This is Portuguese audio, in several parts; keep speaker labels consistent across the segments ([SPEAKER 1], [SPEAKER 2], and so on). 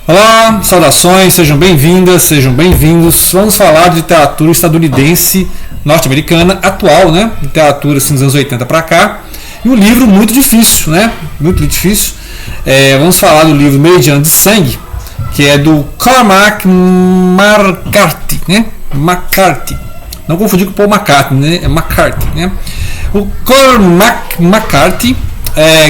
[SPEAKER 1] Olá, saudações, sejam bem-vindas, sejam bem-vindos. Vamos falar de literatura estadunidense norte-americana atual, né? Literatura assim, dos anos 80 para cá. E um livro muito difícil, né? Muito difícil. Vamos falar do livro Meridiano de Sangue, que é do Cormac McCarthy, né? McCarthy. Não confundir com o Paul McCartney, né? É McCarthy, né? O Cormac McCarthy,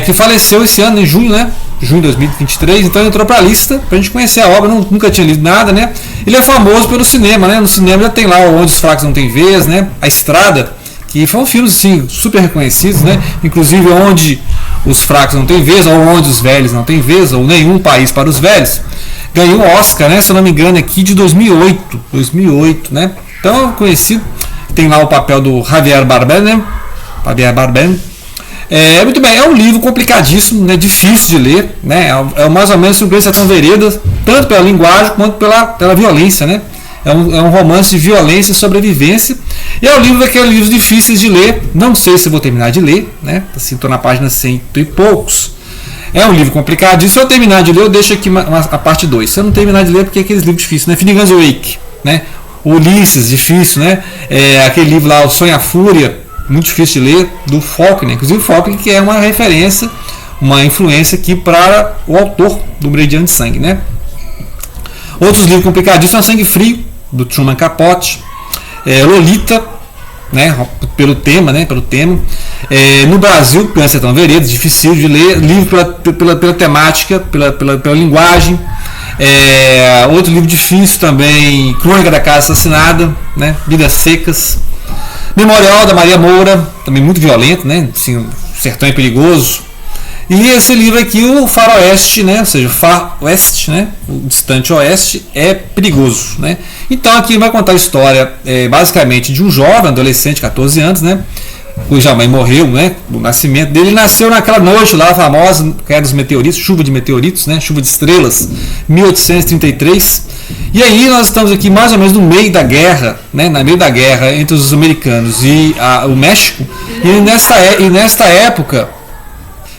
[SPEAKER 1] que faleceu esse ano, em junho, né? Junho de 2023, então ele entrou para a lista para a gente conhecer a obra. Nunca tinha lido nada, né? Ele é famoso pelo cinema, né? No cinema já tem lá Onde os Fracos Não Têm Vez, né? A Estrada, que foi um filme assim, super reconhecido, né? Inclusive Onde os Fracos Não Têm Vez, ou Onde os Velhos Não Têm Vez, ou Nenhum País para os Velhos, ganhou um Oscar, né? Se eu não me engano, aqui de 2008, né? Então conhecido. Tem lá o papel do Javier Bardem, né? Javier Bardem. Muito bem, é um livro complicadíssimo, né, difícil de ler, né, é mais ou menos o Grande Sertão Veredas, tanto pela linguagem quanto pela violência, né, é um romance de violência e sobrevivência, e é um livro daqueles livros difíceis de ler, não sei se eu vou terminar de ler, né, assim, estou na página 100 e poucos, é um livro complicadíssimo. Se eu terminar de ler, eu deixo aqui a parte 2, se eu não terminar de ler, porque é aqueles livros difíceis, né, Finnegan's Wake, né, Ulisses, difícil, né, aquele livro lá, O Sonho e a Fúria, muito difícil de ler, do Faulkner, inclusive o Faulkner, que é uma referência, uma influência aqui para o autor do Meridiano de Sangue, né? Outros livros complicadíssimos são Sangue Frio, do Truman Capote, Lolita, né, pelo tema, no Brasil, Grande Sertão Veredas, difícil de ler, livro pela temática, pela linguagem. Outro livro difícil também, Crônica da Casa Assassinada, né, Vidas Secas. Memorial da Maria Moura, também muito violento, né? Assim, o Sertão é Perigoso. E esse livro aqui, o Faroeste, né? Ou seja, o Far West, né? O Distante Oeste é perigoso, né? Então aqui vai contar a história basicamente de um jovem, adolescente, 14 anos, né? Cuja mãe morreu, né? O nascimento dele nasceu naquela noite lá famosa, que é dos meteoritos, chuva de meteoritos, né? Chuva de estrelas, 1833. E aí nós estamos aqui mais ou menos no meio da guerra, né? No meio da guerra entre os americanos e o México. E nesta época,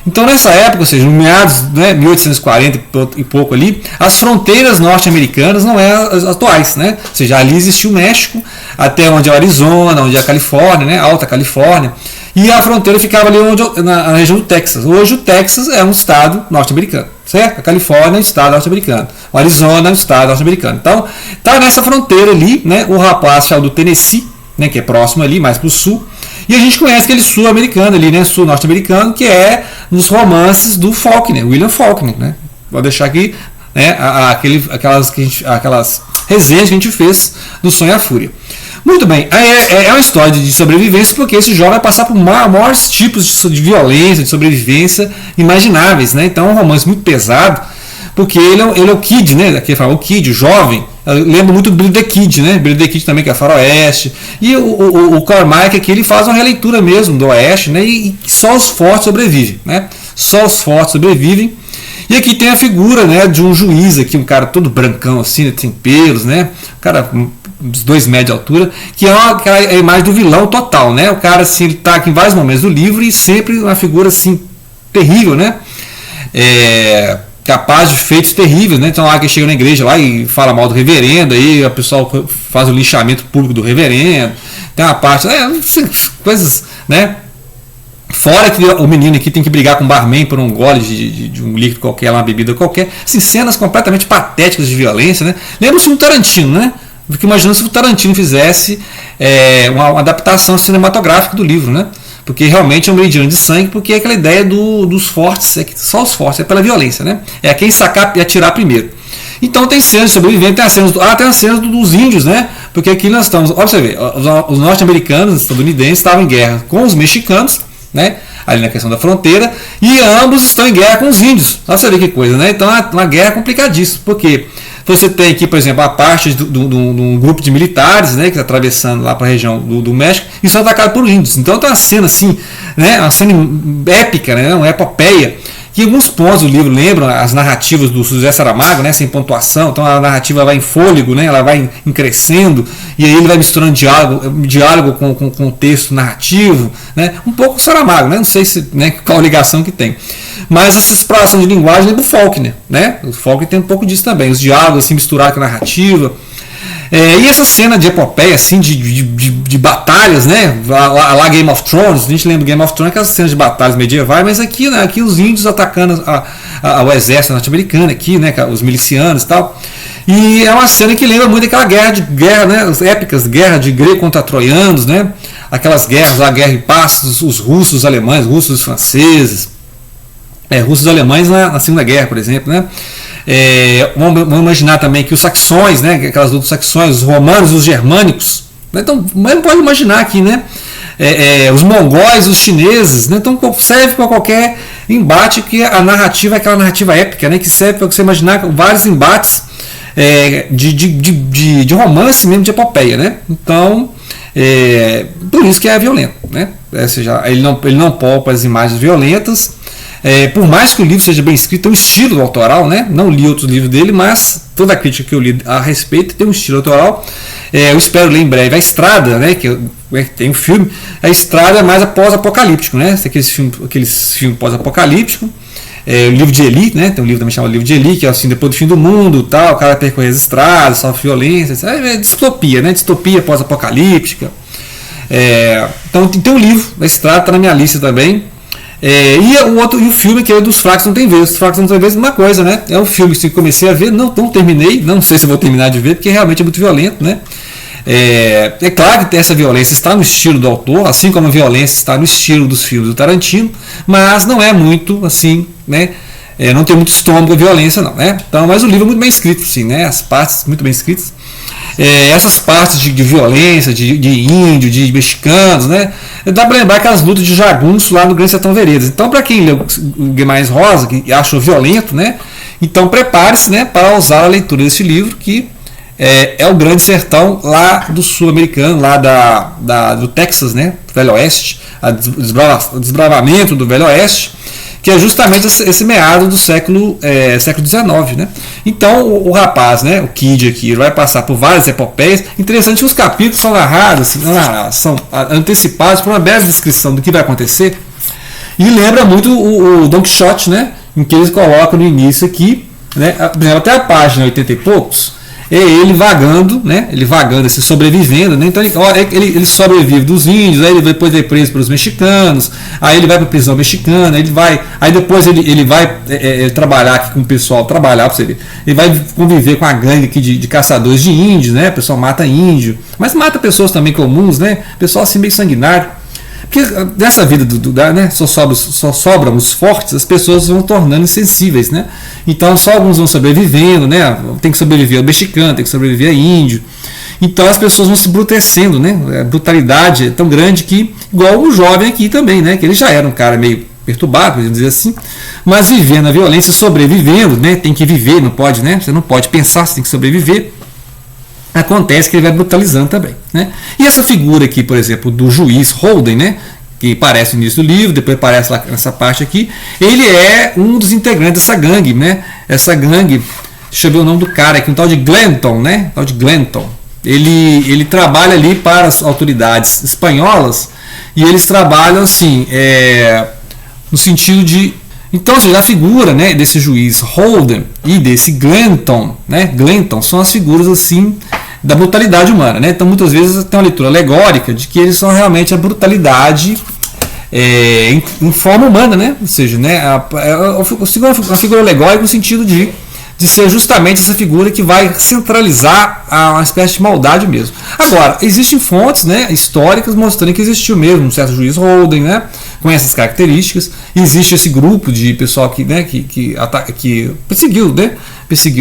[SPEAKER 1] então nessa época, ou seja, no meados, né, 1840 e pouco ali, as fronteiras norte-americanas não eram as atuais, né? Ou seja, ali existia o México, até onde é o Arizona, onde é a Califórnia, né, Alta Califórnia, e a fronteira ficava ali na região do Texas. Hoje o Texas é um estado norte-americano, certo? A Califórnia é um estado norte-americano, o Arizona é um estado norte-americano. Então, tá nessa fronteira ali, né, o rapaz saiu do Tennessee, né, que é próximo ali, mais para o sul, e a gente conhece aquele sul-americano ali, né, sul-norte-americano, que é nos romances do Faulkner, William Faulkner, né? Vou deixar aqui, né, aquelas resenhas que a gente fez do Sonho e a Fúria. Muito bem, é uma história de sobrevivência, porque esse jovem vai passar por maiores tipos de violência, de sobrevivência imagináveis, né? Então é um romance muito pesado, porque ele é o Kid, né? Aqui fala o Kid, o jovem. Eu lembro muito do Billy the Kid, né? Billy the Kid também, que é Faroeste. E o Cormac aqui, ele faz uma releitura mesmo do Oeste, né? E só os fortes sobrevivem, né? Só os fortes sobrevivem. E aqui tem a figura, né, de um juiz aqui, um cara todo brancão assim, sem pelos, né? Um cara uns 2 metros de altura, que é a imagem do vilão total, né? O cara assim, ele tá aqui em vários momentos do livro e sempre uma figura assim terrível, né? Capaz de feitos terríveis, né? Então lá que chega na igreja lá e fala mal do reverendo, aí o pessoal faz o linchamento público do reverendo, tem uma parte, coisas, né? Fora que o menino aqui tem que brigar com o barman por um gole de um líquido qualquer, uma bebida qualquer, assim, cenas completamente patéticas de violência, né? Lembra o filme Tarantino, né? Fico imaginando se o Tarantino fizesse uma adaptação cinematográfica do livro, né? Porque realmente é um Meridiano de Sangue, porque é aquela ideia dos fortes, que só os fortes, é pela violência, né? É quem sacar e atirar primeiro. Então tem cenas de sobreviventes, tem as cenas dos índios, né? Porque aqui nós estamos, olha você ver, os norte-americanos, os estadunidenses estavam em guerra com os mexicanos, né? Ali na questão da fronteira, e ambos estão em guerra com os índios. Olha você ver que coisa, né? Então é uma guerra complicadíssima, porque você tem aqui, por exemplo, a parte de um grupo de militares, né, que está atravessando lá para a região do México e são atacados por índios. Então tem uma cena assim, né, uma cena épica, né, uma epopeia, que em alguns pontos do livro lembram as narrativas do José Saramago, né, sem pontuação, então a narrativa vai em fôlego, né, ela vai em crescendo, e aí ele vai misturando diálogo com texto narrativo, né, um pouco Saramago, né, não sei se, né, qual a ligação que tem. Mas essa exploração de linguagem lembra o Faulkner, né? O Faulkner tem um pouco disso também, os diálogos assim, misturados com a narrativa. E essa cena de epopeia, assim, de batalhas, né? Lá Game of Thrones, a gente lembra do Game of Thrones, aquelas cenas de batalhas medievais, mas aqui, né, aqui os índios atacando o exército norte-americano, aqui, né, os milicianos e tal. E é uma cena que lembra muito aquela guerra, né? As épicas guerra de grego contra troianos, né? Aquelas guerras, a guerra em paz, os russos, os alemães, russos, os franceses. Russos e alemães na Segunda Guerra, por exemplo, né? Vamos imaginar também que os saxões, né? Aquelas lutas saxões, os romanos, os germânicos, né? Então, mas pode imaginar aqui, né? Os mongóis, os chineses, né? Então serve para qualquer embate, que a narrativa é aquela narrativa épica, né? Que serve para você imaginar vários embates de romance mesmo, de epopeia, né? Então, por isso que é violento, né? Ou seja, ele não poupa as imagens violentas. Por mais que o livro seja bem escrito, tem um estilo autoral, né? Não li outros livros dele, mas toda a crítica que eu li a respeito tem um estilo autoral. Eu espero ler em breve A Estrada, né? Que tem um filme. A Estrada é mais pós-apocalíptico, né? Aqueles filmes pós-apocalípticos. O livro de Eli, né? Tem um livro também chamado Livro de Eli, que é assim, depois do fim do mundo, tal, o cara percorre as estradas, sofre violência, é distopia, né? Distopia pós-apocalíptica. Então tem um livro, A Estrada, está na minha lista também. E o filme, que é dos Fracos Não Tem Vez. Os Fracos Não Tem Vez é uma coisa, né? É um filme que eu comecei a ver, não terminei, não sei se vou terminar de ver, porque realmente é muito violento, né? É claro que essa violência está no estilo do autor, assim como a violência está no estilo dos filmes do Tarantino, mas não é muito assim, né? Não tem muito estômago a violência, não, né? Então, mas o livro é muito bem escrito, sim, né? As partes muito bem escritas. Essas partes de violência, de índio, de mexicanos, né? Dá para lembrar aquelas lutas de jagunço lá no Grande Sertão Veredas. Então, para quem leu o Guimarães Rosa, que achou violento, né? Então prepare-se, né, para usar a leitura desse livro, que é o Grande Sertão lá do sul americano, lá do Texas, né? Do Velho Oeste, o desbravamento do Velho Oeste, que é justamente esse meado do século XIX, né? Então o rapaz, né, o Kid aqui, ele vai passar por várias epopeias. Interessante que os capítulos são narrados, são antecipados por uma bela descrição do que vai acontecer. E lembra muito o Don Quixote, né? Em que eles colocam no início aqui, né? Até a página 80 e poucos, é ele vagando, né? Ele vagando, assim, sobrevivendo, né? Então ele sobrevive dos índios, aí depois ele é preso pelos mexicanos, aí ele vai para a prisão mexicana, aí depois ele vai trabalhar aqui com o pessoal, para você ver. Ele vai conviver com a gangue aqui de caçadores de índios, né? O pessoal mata índio, mas mata pessoas também comuns, né? Pessoal assim meio sanguinário. Porque nessa vida né, só sobram os fortes, as pessoas vão tornando insensíveis, né? Então só alguns vão sobrevivendo, né? Tem que sobreviver ao mexicano, tem que sobreviver a índio. Então as pessoas vão se brutecendo, né? A brutalidade é tão grande que, igual o jovem aqui também, né? Que ele já era um cara meio perturbado, podemos dizer assim, mas vivendo a violência, sobrevivendo, né? Tem que viver, não pode, né? Você não pode pensar, você tem que sobreviver. Acontece que ele vai brutalizando também, né? E essa figura aqui, por exemplo, do juiz Holden, né, que aparece no início do livro, depois aparece lá nessa parte aqui, ele é um dos integrantes dessa gangue, né? Essa gangue, deixa eu ver o nome do cara aqui, um tal de Glanton, né? Um tal de Glanton. Ele trabalha ali para as autoridades espanholas, e eles trabalham assim, no sentido de... Então, a figura, né, desse juiz Holden e desse Glanton, né? Glanton são as figuras assim da brutalidade humana, né? Então, muitas vezes tem uma leitura alegórica de que eles são realmente a brutalidade em forma humana, né? Ou seja, né, uma figura alegórica no sentido de ser justamente essa figura que vai centralizar uma espécie de maldade mesmo. Agora, existem fontes, né, históricas mostrando que existiu mesmo um certo juiz Holden, né, com essas características. Existe esse grupo de pessoal que, né, que perseguiu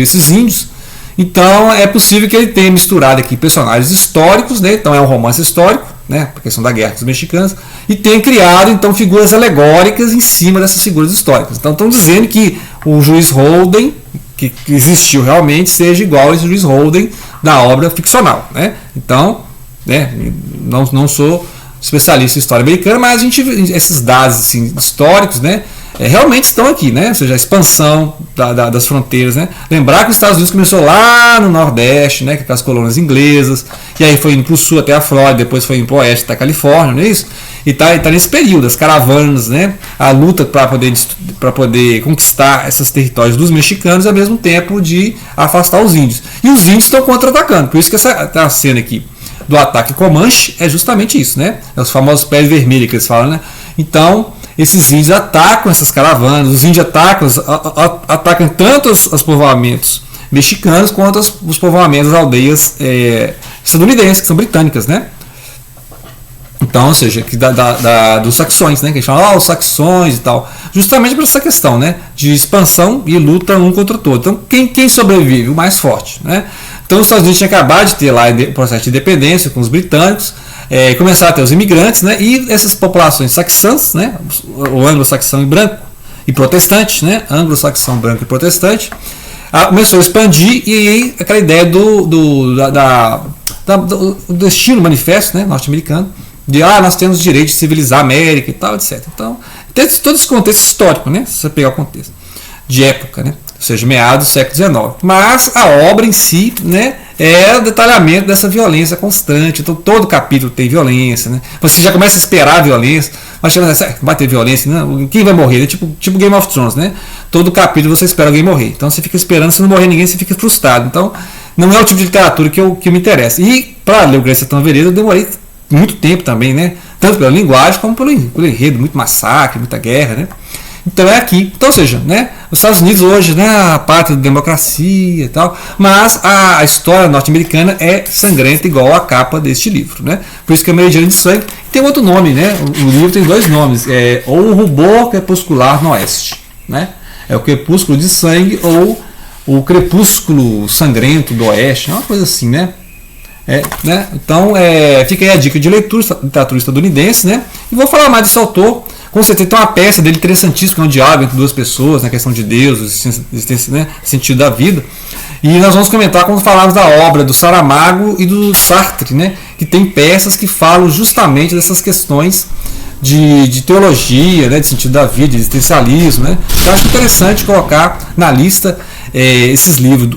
[SPEAKER 1] esses índios. Então é possível que ele tenha misturado aqui personagens históricos, né, então é um romance histórico, né, a questão da guerra dos mexicanos, e tem criado então figuras alegóricas em cima dessas figuras históricas. Então estão dizendo que o juiz Holden, que existiu realmente, seja igual a esse juiz Holden da obra ficcional, né? Então, né, não sou especialista em história americana, mas esses dados assim, históricos, né, realmente estão aqui, né? Ou seja, a expansão das fronteiras, né? Lembrar que os Estados Unidos começou lá no Nordeste, né? Com as colônias inglesas, e aí foi indo para o sul até a Flórida, depois foi indo para o oeste até a Califórnia, não é isso? E tá nesse período, as caravanas, né? A luta para poder conquistar esses territórios dos mexicanos, ao mesmo tempo de afastar os índios. E os índios estão contra-atacando, por isso que essa cena aqui do ataque Comanche é justamente isso, né? É os famosos pés vermelhos que eles falam, né? Então, esses índios atacam essas caravanas, os índios atacam tanto os povoamentos mexicanos quanto os povoamentos das aldeias estadunidenses, que são britânicas, né? Então, ou seja, dos saxões, né? Que eles falam, os saxões e tal. Justamente por essa questão, né? De expansão e luta um contra o outro. Então, quem sobrevive? O mais forte, né? Então, os Estados Unidos tinham acabado de ter lá o processo de independência com os britânicos, começaram a ter os imigrantes, né? E essas populações saxãs, né? O anglo-saxão e branco e protestante, né? Anglo-saxão, branco e protestante, começou a expandir, e aí aquela ideia do destino manifesto, né? Norte-americano, de nós temos o direito de civilizar a América e tal, etc. Então, tem todo esse contexto histórico, né? Se você pegar o contexto de época, né? Ou seja, meados do século XIX. Mas a obra em si, né, é o detalhamento dessa violência constante. Então, todo capítulo tem violência, né? Você já começa a esperar a violência, mas vai ter violência, né? Quem vai morrer? É tipo Game of Thrones, né? Todo capítulo você espera alguém morrer. Então, você fica esperando, se não morrer ninguém, você fica frustrado. Então, não é o tipo de literatura que me interessa. E, para ler o Grande Sertão Veredas, eu demorei muito tempo também, né? Tanto pela linguagem como pelo enredo, muito massacre, muita guerra, né? Então é aqui. Então, ou seja, né, os Estados Unidos hoje, né, a pátria da democracia e tal, mas a história norte-americana é sangrenta igual a capa deste livro, né? Por isso que é Meridiano de Sangue. Tem outro nome, né? O livro tem dois nomes, ou o Rubor Crepuscular no Oeste, né? É o Crepúsculo de Sangue ou o Crepúsculo Sangrento do Oeste, é uma coisa assim, né? Né? Então, fica aí a dica de leitura, literatura estadunidense, né? E vou falar mais desse autor. Com certeza tem uma peça dele interessantíssima, que é um diálogo entre duas pessoas, na questão de Deus, existência, né? Sentido da vida. E nós vamos comentar quando falarmos da obra do Saramago e do Sartre, né? Que tem peças que falam justamente dessas questões de teologia, né? De sentido da vida, de existencialismo, né? Então, eu acho interessante colocar na lista esses livros,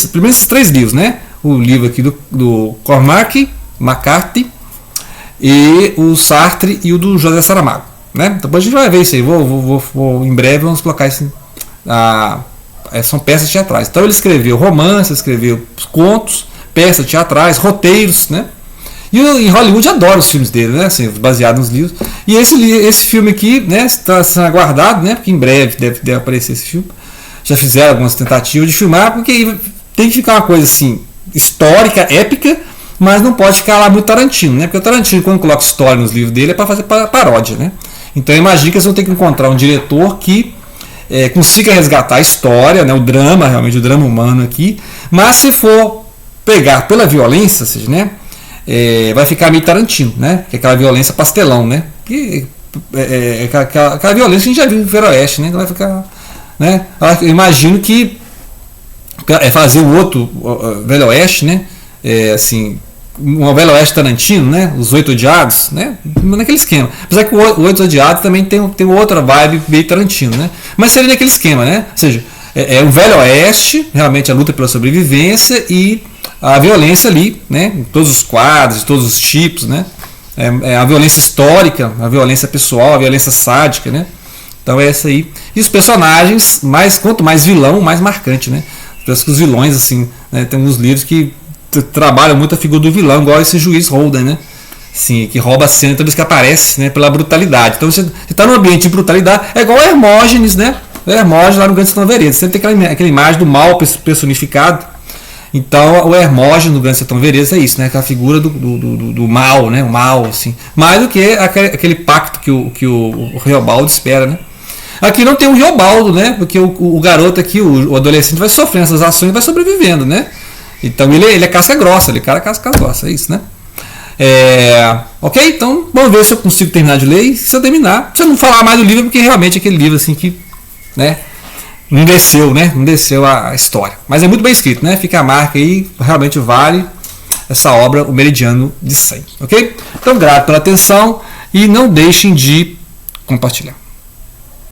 [SPEAKER 1] primeiro esses três livros, né? O livro aqui do Cormac McCarthy, e o Sartre e o do José Saramago, né? Então a gente vai ver isso aí. Em breve vamos colocar isso. São peças teatrais. Então ele escreveu romances, escreveu contos, peças teatrais, roteiros, né? E em Hollywood adora os filmes dele, né? Assim, baseado nos livros. E esse filme aqui, né? Está sendo aguardado, né? Porque em breve deve aparecer esse filme. Já fizeram algumas tentativas de filmar, porque tem que ficar uma coisa assim histórica, épica, mas não pode ficar lá muito Tarantino, né? Porque o Tarantino, quando coloca história nos livros dele, é para fazer paródia, né? Então eu imagino que eles vão ter que encontrar um diretor que consiga resgatar a história, né? O drama, realmente o drama humano aqui, mas se for pegar pela violência, ou seja, né? Vai ficar meio Tarantino, né? Que é aquela violência pastelão, né? Que aquela violência que a gente já viu no Veroeste, né? Então vai ficar, né? Eu imagino que fazer o outro Velho Oeste, né? Assim, um Velho Oeste Tarantino, né? Os Oito Odiados, né? Naquele esquema. Apesar que o Oito Odiados também tem outra vibe meio Tarantino, né? Mas seria naquele esquema, né? Ou seja, um Velho Oeste, realmente a luta pela sobrevivência e a violência ali, né? Em todos os quadros, todos os tipos, né? A violência histórica, a violência pessoal, a violência sádica, né? Então é essa aí. E os personagens, quanto mais vilão, mais marcante, né? Parece que os vilões, assim, né, tem uns livros que trabalham muito a figura do vilão, igual esse juiz Holden, né? Assim, que rouba a cena toda vez que aparece, né, pela brutalidade. Então você está num ambiente de brutalidade, é igual o Hermógenes, né? O Hermógenes lá no Grande Sertão Veredas. Sempre tem aquela imagem do mal personificado. Então o Hermógenes no Grande Sertão Veredas é isso, né? Aquela figura do mal, né? O mal, assim. Mais do que aquele pacto que o Reobaldo espera, né? Aqui não tem o Riobaldo, né? Porque o garoto aqui, o adolescente, vai sofrendo essas ações e vai sobrevivendo, né? Então ele é casca grossa, ele é casca grossa, é isso, né? Ok? Então vamos ver se eu consigo terminar de ler. E se eu terminar, se eu não falar mais do livro, porque realmente é aquele livro assim que, né? Não desceu, né? Não desceu a história. Mas é muito bem escrito, né? Fica a marca aí, realmente vale essa obra, O Meridiano de Sangue, ok? Então grato pela atenção e não deixem de compartilhar.